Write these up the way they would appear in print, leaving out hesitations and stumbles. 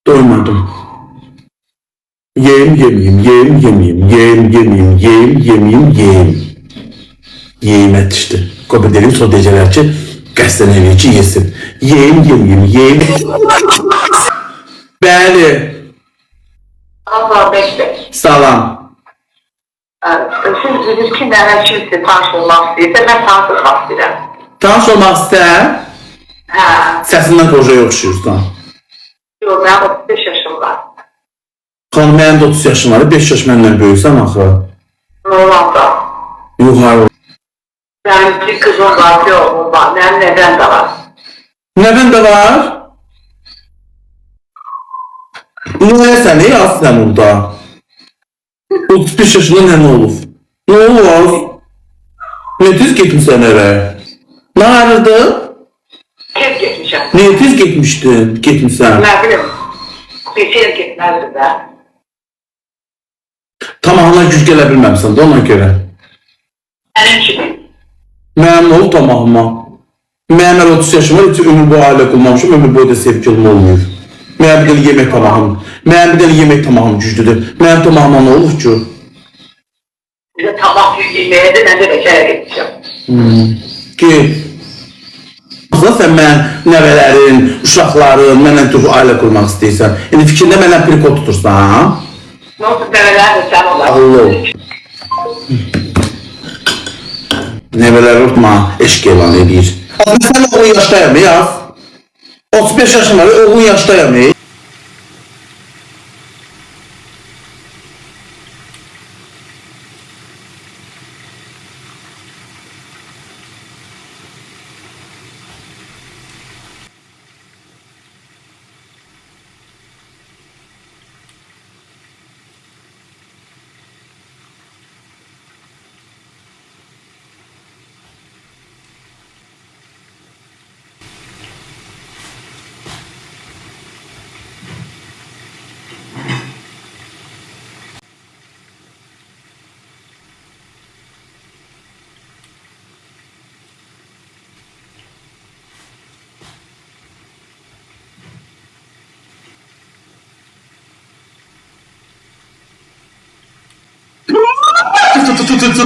Doymadım. Yiyeyim yemeyeyim, yiyeyim yemeyeyim, yiyeyim yemeyeyim, yiyeyim yemeyeyim, yiyeyim. Yiyeyim etişdi. Qoy dedim, sonra deyəcəklər ki, qəsdən eləyir ki, yesin. Yiyeyim yemeyeyim, yiyeyim. Bəli. Allah bekle. Salam. Siz dediniz ki neden kimse tanış olmak istəyirsə, ben tanış olmak istəyirəm. Tanış olmaq istər? Hə. Səsindən qocaya oxşuyursan. Yox, benim 35 yaşım var. Xanım, mənim də 30 yaşım var. 5 yaş məndən böyüksən axı. Normalda. Yuxarı. Benim bir kızım var, bir oğlum var. Benim neden de var. Nəvən də var? Nəyəsən, ey aslən orada? 35 yaşında nə olub? Nə olur? Ne tez getmişsən ərə? Nə arırdı? Tez gitmişim. Niyə tez getmişsən? Ne bileyim. Bir şey gitmezdi de. Tamamına güc gələ bilməmsən də ona görə. Benim kimi. Mənim olub tamamıma. Mənim əl 30 yaşım var, heç ömür boyu ailə qılmamışım, ömür boyu da sevgilim olmuyor. Mənim bir dənə yemək tamamım. Mənim bir dənə yemək tamamım güclüdür. Mənim tamamıma nə olur ki? Bir de tabak yemeğe de ben de bekara gideceğim. Git. Aslında sən mən nəvələrin, uşaqların, mənlə çox ailə qurmaq istəyirsən. Yəni fikrində mənlə priko tutursan, ha? Ne olsun demeler de sen olar. Allah. Nəvələr unutma, eşq elan edir. Sən oğlun yaşdayam, yaz. 35 yaşım var, oğlun yaşdayam, ey.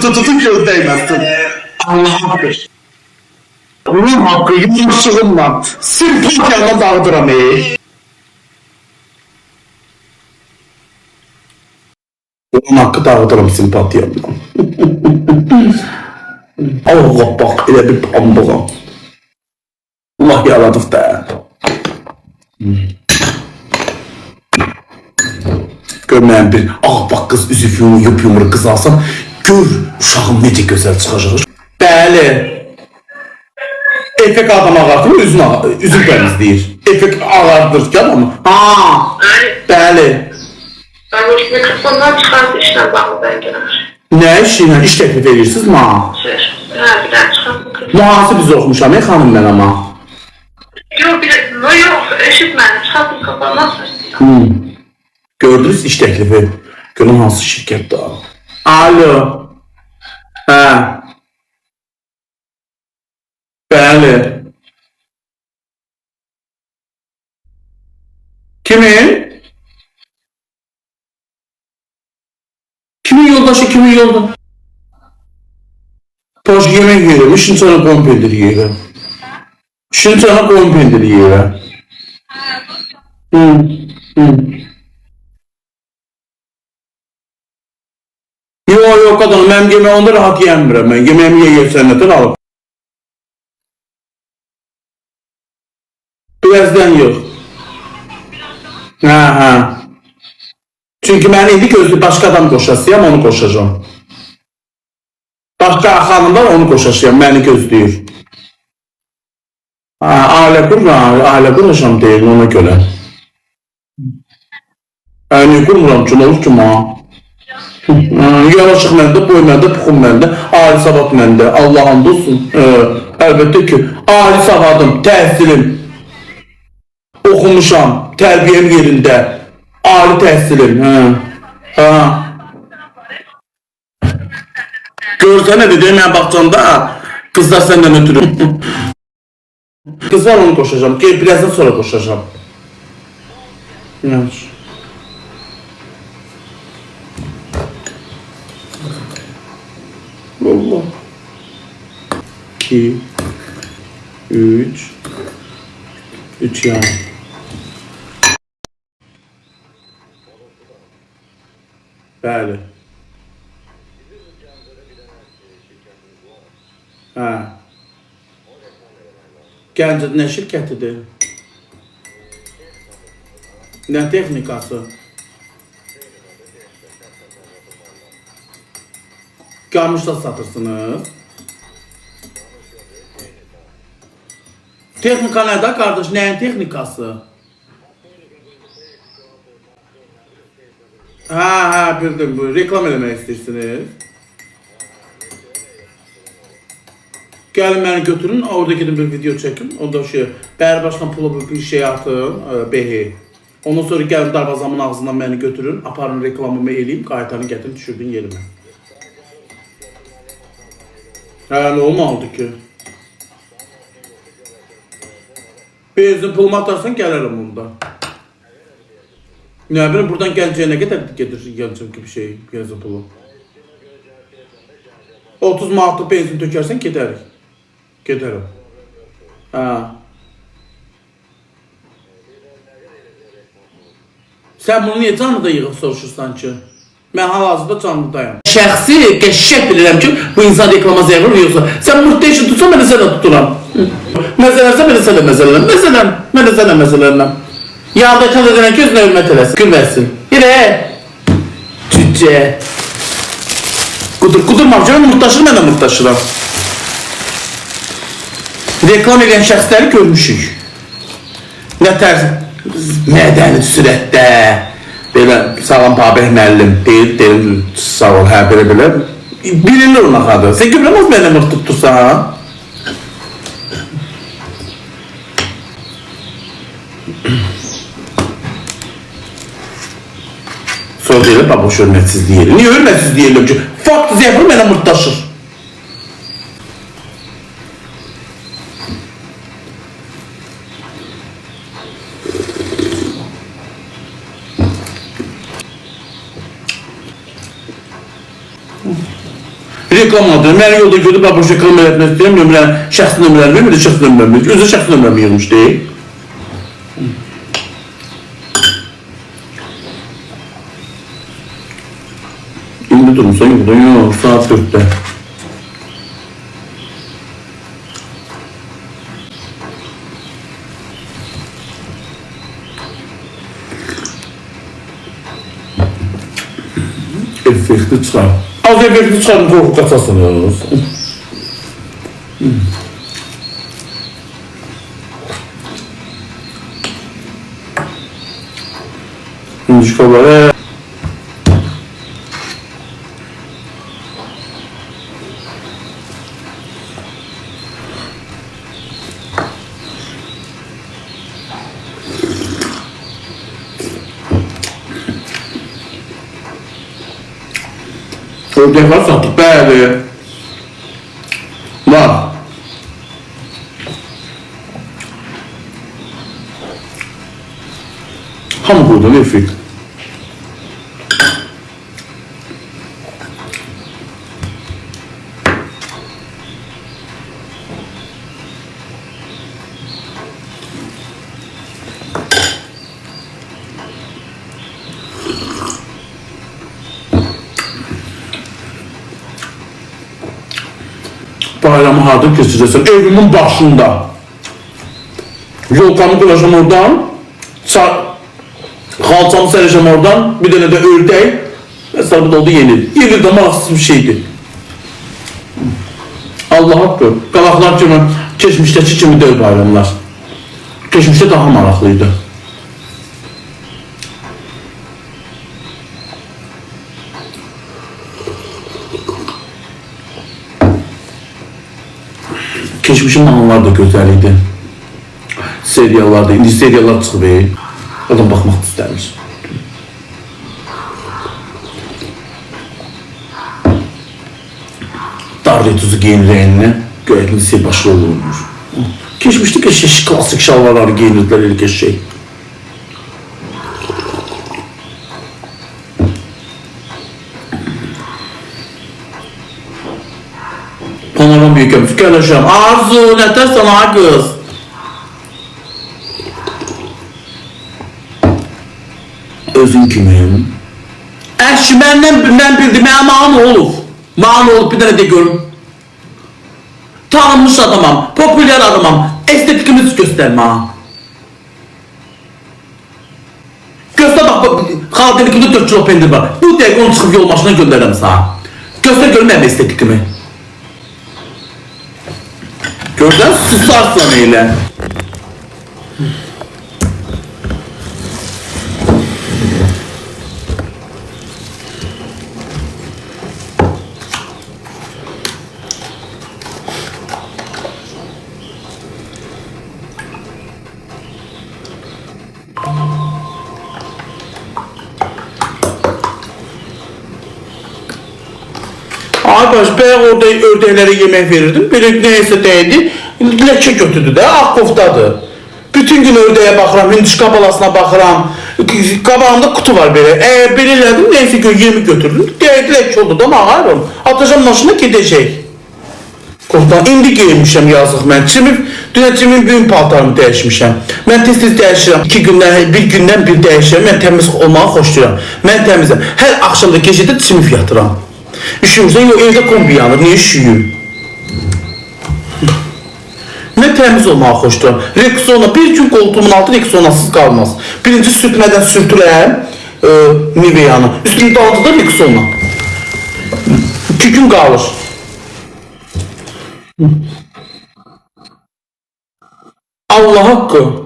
Tutun göz değmezsin. Allah hakkı. Bunun hakkı yumuşluğumla simpatiyanla dağıdıram ey. Bunun hakkı dağıdıram simpatiyanla. Allah bak elə bir pambığa. Allah yaradıq da. Görməyən bir ağbaq qız üzü yumru qız alsam, gör uşağım necə gözəl çıxacaq. Bəli. Efek adam ağartır, üzün təmizləyir. Efek ağartır ki adamı. Ha, bəli. Ben o mikrofondan çıkardı işten bağlı ben gelmiş. Nə işinə? İş təklif edirsiniz mi? Ha, bir daha çıkardı mikrofon. Mühasib biz oxumuşam, ey xanım mən ama. Yok, yok, eşitmedim. Çıkardı mikrofondan sonra. Gördünüz iş teklifi. Görün hansı şirkette. Alo. Hə. Bəli. Kimin? Kimin yoldaşı, kimin yoldaşı? Poş yemek yerim, işin sana kompendir yerim. İşin sana kompendir yerim. Yok kadın, ben yemeği onda rahat yemiyorum. Ben yemeğimi yersen neden alıp. Birazdan yok. Ha. Çünkü ben indi gözlü başka adam koşasıyam, onu koşacağım. Başka hanım var, onu koşasıyam, beni gözlüyor. Aile kuracağım değil, ona göre. Yani kurmuram ki, ne olur ki ma? Yavaşlıq məndə, boy məndə, puxum məndə, ali savad məndə, Allah hamd olsun. Əlbəttə ki, ali savadım, təhsilim, oxumuşam, tərbiyəm yerində, ali təhsilim. Görsənə də deməyən baxcanda, qızlar səndən ötürüm. Qızlar onu koşacağım, birazdan sonra koşacağım. Yaxşı. Allah. 2 3 3 yani. Bəli. Hə. Gəncədə nə şirkətidir? Nə texnikası? Qamışda satırsınız. Texnika nədir qardaş? Nəyin texnikası? Ha, bildim. Bu reklam eləmək istəyirsiniz. Gəlin məni götürün, orada gidin bir video çəkin. Onda bəri başdan pulu bir şey atın, behi. Ondan sonra gəlin darvazamın ağzından məni götürün, aparın reklamımı eləyim, qaytarın, gətirin, düşürdün yerimə. Hə, nə olmalıdır ki? Benzin pulumu atarsan gələrəm onda. Ne bileyim buradan Gəncəyə nə qədər gedir Gəncəm ki bir şey, benzin pulu. 30 manatlıq benzin tökərsən gedərik. Gedərəm. Ha. Sən bunu niyə canlıda yığıb soruşursan ki? Mən hal-hazırda canlıdayım. Şəxsi qəşşək bilirəm ki, bu insan reklama zəvr yoxsa. Sən murtda işi tutsan, mən də sənə tuturam. Məsələnsə, mən də sənə məsələnəm. Mən də sənə məsələnəm. Yanında kənd edənə gözünə hürmət eləsin, gülməsin. Yürə! Cüccə! Qudurmam ki, mən murtdaşırım, mən də murtdaşıram. Reklam edən şəxsləri görmüşük. Nə tərz mədəni sürətdə, belə sağlam Babək müəllim deyil, sağ ol, hə, belə. Bilinir ona xadır. Sən görməz mənə mırt tuttursan, ha? Sonra deyirəm, baboş hörmətsiz deyirəm. Niyə hörmətsiz deyirəm ki? Fakt zəfir mənə mırtdaşır. Reklamadır. Məni yolda gördü, baboş reklam etmək istəyirəm, şəxsi nömrəmi vermir, şəxsi nömrəmi vermir. Özü şəxsi nömrəmi yığmış deyil. İndi durmuşsan yoldan, yox, saat 4'də. Effekti çıxar. Az effekti çıxarın, qorxu qaçasınız. Şikaları. Ördək var satıb, bəli. Var. Hamı buradan efekt. Bayramı harda keçirəcəm? Evimin başında. Yolkamı qıracam oradan. Xalçamı sərəcəm oradan. Bir dənə də ördək. Mesela bu da oldu yenil. Yenil də maraqsız bir şeydir. Allah haqqı. Qalaqlar kimi, keçmişdəki kimi deyil bayramlar. Keçmişdə daha maraqlıydı. Keçmişin mahnıları da gözəl idi. Seriallarda, indi seriallar çıxıb. Oradan baxmaq istəmiş. Darlı tuzu giyinir rəyinlə, göyətli lisey başrol olmuş. Keçmişdə klasik şalvarları giyinirlər, elə şey. yüküm, fikirləşirəm. Arzu, nətər sana qız? Özün kimim? Əşki, məndən bildi, mənə mağın olub. Mağın olub, bir dənə de görüm. Tanınmış adamam, popüler adamam, estetikimiz göstərmə. Göster bak, xalqelikimdə 4 kilo pendir var. Bu dəqiqə onu çıxıb yol maşına göndərəm sana. Göster görüm mənim estetikimi. Görsən, susarsan elə. Arkadaş, ben orada ördeklere yemek verirdim. Biri neyse değdi, leke götürdü de, Akkof'tadır. Bütün gün ördeğe bakıram, hindişka balasına bakıram. Qabağımda kutu var böyle. Belirledim, neyse yemi götürdüm. Değdi, leke oldu da mağaram. Atacağım maşına gidecek. Koftan, indi giymişəm yazıq mən. Dünəcimin büyün paltarımı dəyişmişəm. Mən tez-tez dəyişirəm. 2 gündən, bir gündən bir dəyişirəm. Mən təmiz olmağı xoşlayıram. Mən təmizəm. Hər axşamda gecədə çimif yatıram. Üşümüzdən yox, evdə kombi yanır, niye üşüyüm? Mən təmiz olmağı xoşlayıram. Rexona, bir gün koltuğumun altı Rexonasız qalmaz. Birinci sürtmədən sürtürəm Nivea'nı. Üstünü daldı da Rexona. 2 gün qalır. Allah haqqı.